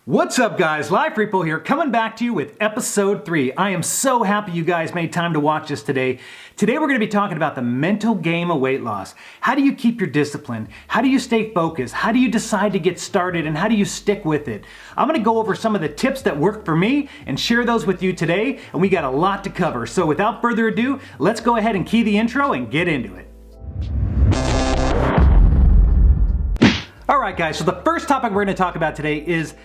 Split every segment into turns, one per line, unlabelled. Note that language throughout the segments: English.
What's up guys, Live Repo here, coming back to you with episode 3. I am so happy you guys made time to watch this today. Today we're going to be talking about the mental game of weight loss. How do you keep your discipline? How do you stay focused? How do you decide to get started and how do you stick with it? I'm going to go over some of the tips that work for me and share those with you today, and we got a lot to cover. So without further ado, let's go ahead and key the intro and get into it. Alright guys, so the first topic we're going to talk about today is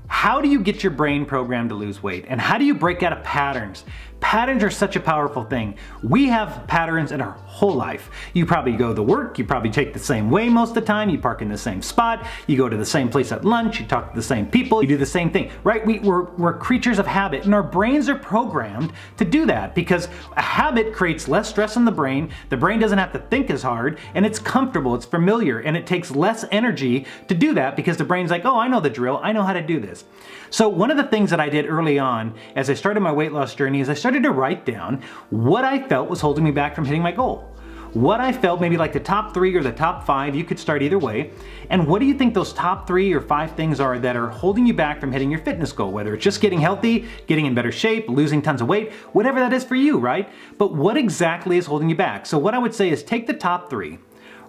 how do you get your brain programmed to lose weight? And how do you break out of patterns? Patterns are such a powerful thing. We have patterns in our whole life. You probably go to work, you probably take the same way most of the time, you park in the same spot, you go to the same place at lunch, you talk to the same people, you do the same thing, right? We're creatures of habit, and our brains are programmed to do that because a habit creates less stress in the brain doesn't have to think as hard, and it's comfortable, it's familiar, and it takes less energy to do that because the brain's like, oh, I know the drill, I know how to do this. So one of the things that I did early on as I started my weight loss journey is I started to write down what I felt was holding me back from hitting my goal. What I felt, maybe like the top 3 or the top 5, you could start either way. And what do you think those top 3 or 5 things are that are holding you back from hitting your fitness goal? Whether it's just getting healthy, getting in better shape, losing tons of weight, whatever that is for you, right? But what exactly is holding you back? So what I would say is take the top 3.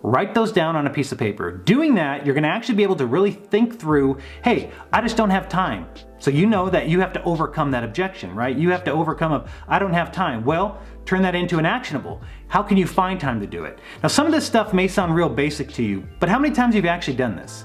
Write those down on a piece of paper. Doing that, you're gonna actually be able to really think through, hey, I just don't have time. So you know that you have to overcome that objection, right? You have to overcome I don't have time. Well, turn that into an actionable. How can you find time to do it? Now, some of this stuff may sound real basic to you, but how many times have you actually done this?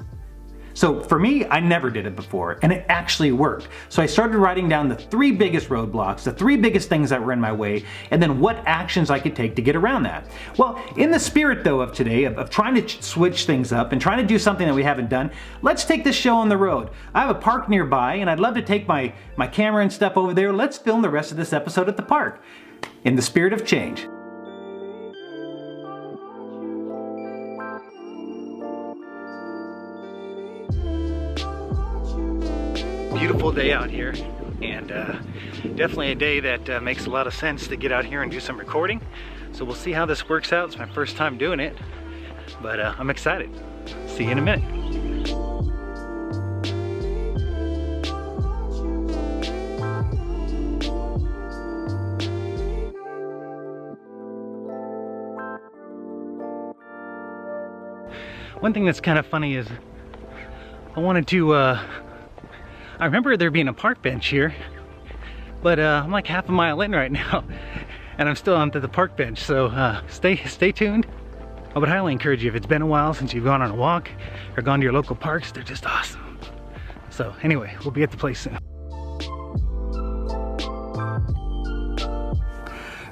So for me, I never did it before, and it actually worked. So I started writing down the 3 biggest roadblocks, the 3 biggest things that were in my way, and then what actions I could take to get around that. Well, in the spirit though of today, of trying to switch things up and trying to do something that we haven't done, let's take this show on the road. I have a park nearby, and I'd love to take my camera and stuff over there. Let's film the rest of this episode at the park, in the spirit of change. Beautiful day out here, and definitely a day that makes a lot of sense to get out here and do some recording. So we'll see how this works out. It's my first time doing it, but I'm excited. See you in a minute. One thing that's kind of funny is I wanted to I remember there being a park bench here, but I'm like half a mile in right now, and I'm still onto the park bench. So stay tuned. I would highly encourage you, if it's been a while since you've gone on a walk or gone to your local parks, they're just awesome. So anyway, we'll be at the place soon.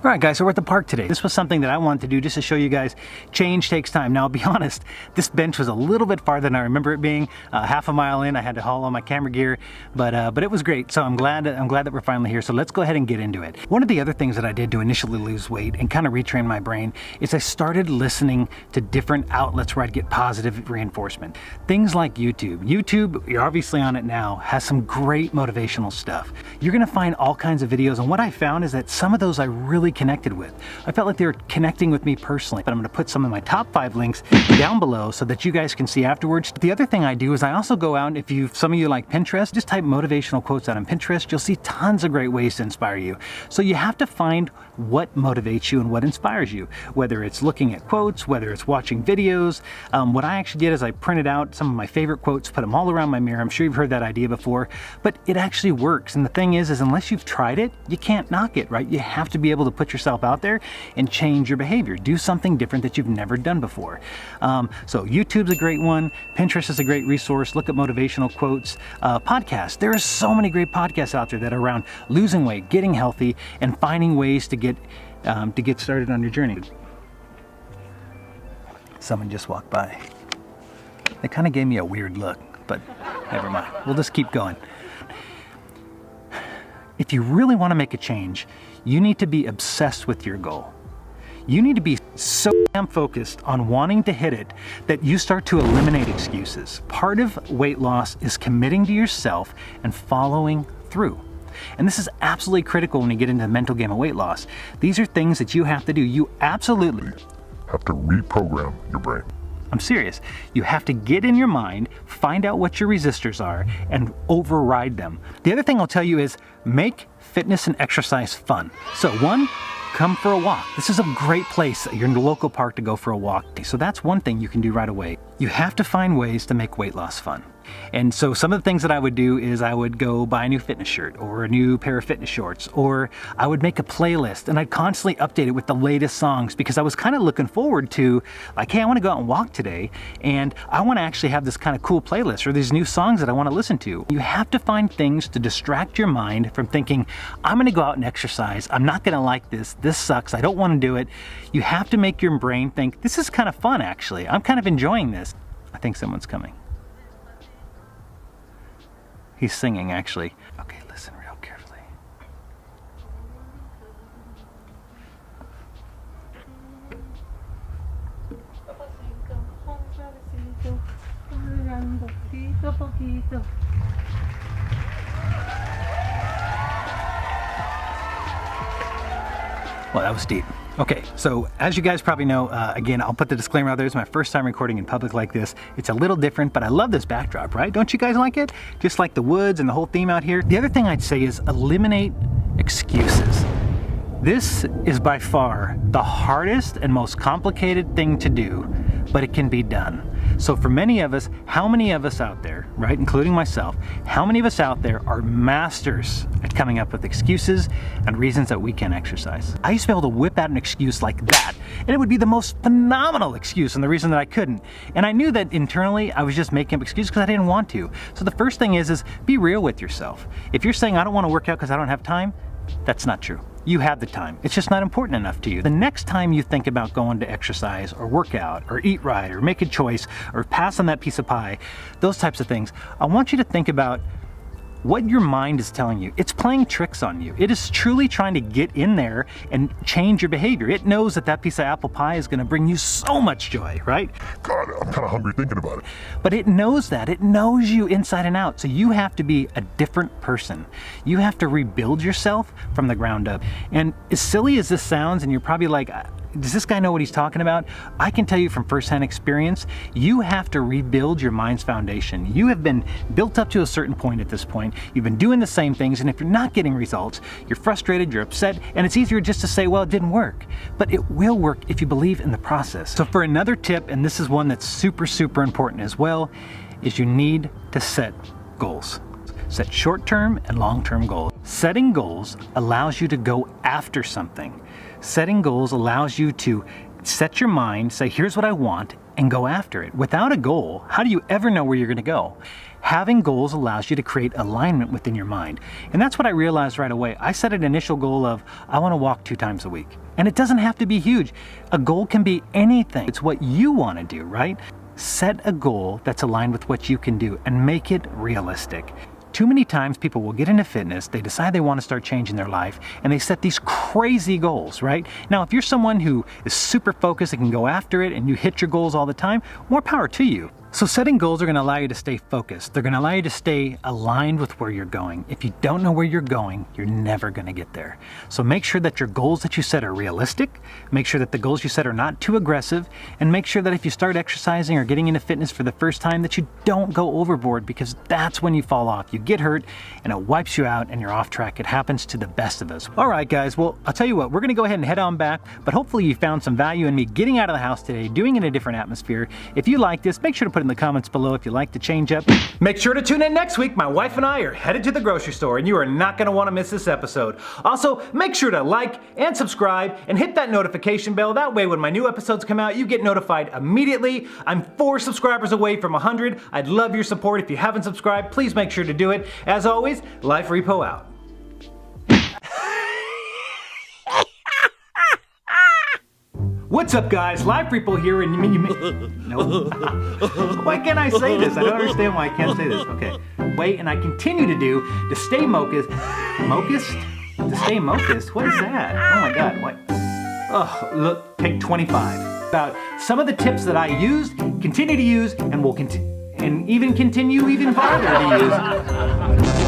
Alright guys, so we're at the park today. This was something that I wanted to do just to show you guys change takes time. Now I'll be honest, this bench was a little bit farther than I remember it being. Half a mile in, I had to haul all my camera gear, but it was great. So I'm glad that we're finally here. So let's go ahead and get into it. One of the other things that I did to initially lose weight and kind of retrain my brain is I started listening to different outlets where I'd get positive reinforcement. Things like YouTube. YouTube, you're obviously on it now, has some great motivational stuff. You're gonna find all kinds of videos, and what I found is that some of those I really connected with. I felt like they were connecting with me personally, but I'm gonna put some of my top 5 links down below so that you guys can see afterwards. The other thing I do is I also go out, and if some of you like Pinterest, just type motivational quotes out on Pinterest. You'll see tons of great ways to inspire you. So you have to find what motivates you and what inspires you, whether it's looking at quotes, whether it's watching videos. What I actually did is I printed out some of my favorite quotes, put them all around my mirror. I'm sure you've heard that idea before, but it actually works. And the thing is unless you've tried it, you can't knock it, right? You have to be able to put yourself out there and change your behavior. Do something different that you've never done before. So YouTube's a great one. Pinterest is a great resource. Look at motivational quotes. Podcasts. There are so many great podcasts out there that are around losing weight, getting healthy, and finding ways to get started on your journey. Someone just walked by. They kind of gave me a weird look, but never mind. We'll just keep going. If you really want to make a change, you need to be obsessed with your goal. You need to be so damn focused on wanting to hit it that you start to eliminate excuses. Part of weight loss is committing to yourself and following through. And this is absolutely critical when you get into the mental game of weight loss. These are things that you have to do. You absolutely
have to reprogram your brain.
I'm serious. You have to get in your mind, find out what your resistors are, and override them. The other thing I'll tell you is make fitness and exercise fun. So one, come for a walk. This is a great place. You're in the local park to go for a walk. So that's one thing you can do right away. You have to find ways to make weight loss fun. And so some of the things that I would do is I would go buy a new fitness shirt or a new pair of fitness shorts, or I would make a playlist and I'd constantly update it with the latest songs, because I was kind of looking forward to, like, hey, I want to go out and walk today and I want to actually have this kind of cool playlist or these new songs that I want to listen to. You have to find things to distract your mind from thinking, I'm going to go out and exercise. I'm not going to like this. This sucks. I don't want to do it. You have to make your brain think, this is kind of fun actually. I'm kind of enjoying this. I think someone's coming. He's singing, actually. Okay, listen real carefully. Well, that was deep. Okay, so as you guys probably know, again, I'll put the disclaimer out there. It's my first time recording in public like this. It's a little different, but I love this backdrop, right? Don't you guys like it? Just like the woods and the whole theme out here. The other thing I'd say is eliminate excuses. This is by far the hardest and most complicated thing to do, but it can be done. So for many of us, how many of us out there, right, including myself, how many of us out there are masters at coming up with excuses and reasons that we can't exercise? I used to be able to whip out an excuse like that, and it would be the most phenomenal excuse and the reason that I couldn't. And I knew that internally I was just making up excuses because I didn't want to. So the first thing is be real with yourself. If you're saying I don't want to work out because I don't have time, that's not true. You have the time. It's just not important enough to you. The next time you think about going to exercise or work out or eat right or make a choice or pass on that piece of pie, those types of things, I want you to think about what your mind is telling you. It's playing tricks on you. It is truly trying to get in there and change your behavior. It knows that that piece of apple pie is going to bring you so much joy, right?
God, I'm kind of hungry thinking about it.
But it knows that. It knows you inside and out. So you have to be a different person. You have to rebuild yourself from the ground up. And as silly as this sounds, and you're probably like, does this guy know what he's talking about? I can tell you from firsthand experience, you have to rebuild your mind's foundation. You have been built up to a certain point at this point. You've been doing the same things, and if you're not getting results, you're frustrated, you're upset, and it's easier just to say, well, it didn't work. But it will work if you believe in the process. So for another tip, and this is one that's super, super important as well, is you need to set goals. Set short-term and long-term goals. Setting goals allows you to go after something. Setting goals allows you to set your mind, say, here's what I want, and go after it. Without a goal, how do you ever know where you're going to go? Having goals allows you to create alignment within your mind. And that's what I realized right away. I set an initial goal of, I want to walk 2 times a week. And it doesn't have to be huge. A goal can be anything. It's what you want to do, right? Set a goal that's aligned with what you can do and make it realistic. Too many times people will get into fitness, they decide they want to start changing their life, and they set these crazy goals, right? Now, if you're someone who is super focused and can go after it and you hit your goals all the time, more power to you. So setting goals are going to allow you to stay focused. They're going to allow you to stay aligned with where you're going. If you don't know where you're going, you're never going to get there. So make sure that your goals that you set are realistic. Make sure that the goals you set are not too aggressive. And make sure that if you start exercising or getting into fitness for the first time, that you don't go overboard, because that's when you fall off. You get hurt and it wipes you out and you're off track. It happens to the best of us. All right, guys. Well, I'll tell you what, we're going to go ahead and head on back, but hopefully you found some value in me getting out of the house today, doing it in a different atmosphere. If you like this, make sure to put in the comments below if you like to change up. Make sure to tune in next week. My wife and I are headed to the grocery store, and you are not going to want to miss this episode. Also, make sure to like and subscribe and hit that notification bell. That way, when my new episodes come out, you get notified immediately. I'm 4 subscribers away from 100. I'd love your support. If you haven't subscribed, please make sure to do it. As always, Life Repo out. What's up, guys? Life Repo here, and no. Why can't I say this? I don't understand why I can't say this. Okay. Wait, and I continue to do to stay mocused. Mocused? To stay mocused? What is that? Oh my God, what? Oh, look, take 25. About some of the tips that I used, continue to use, and will continue, and even continue even farther to use.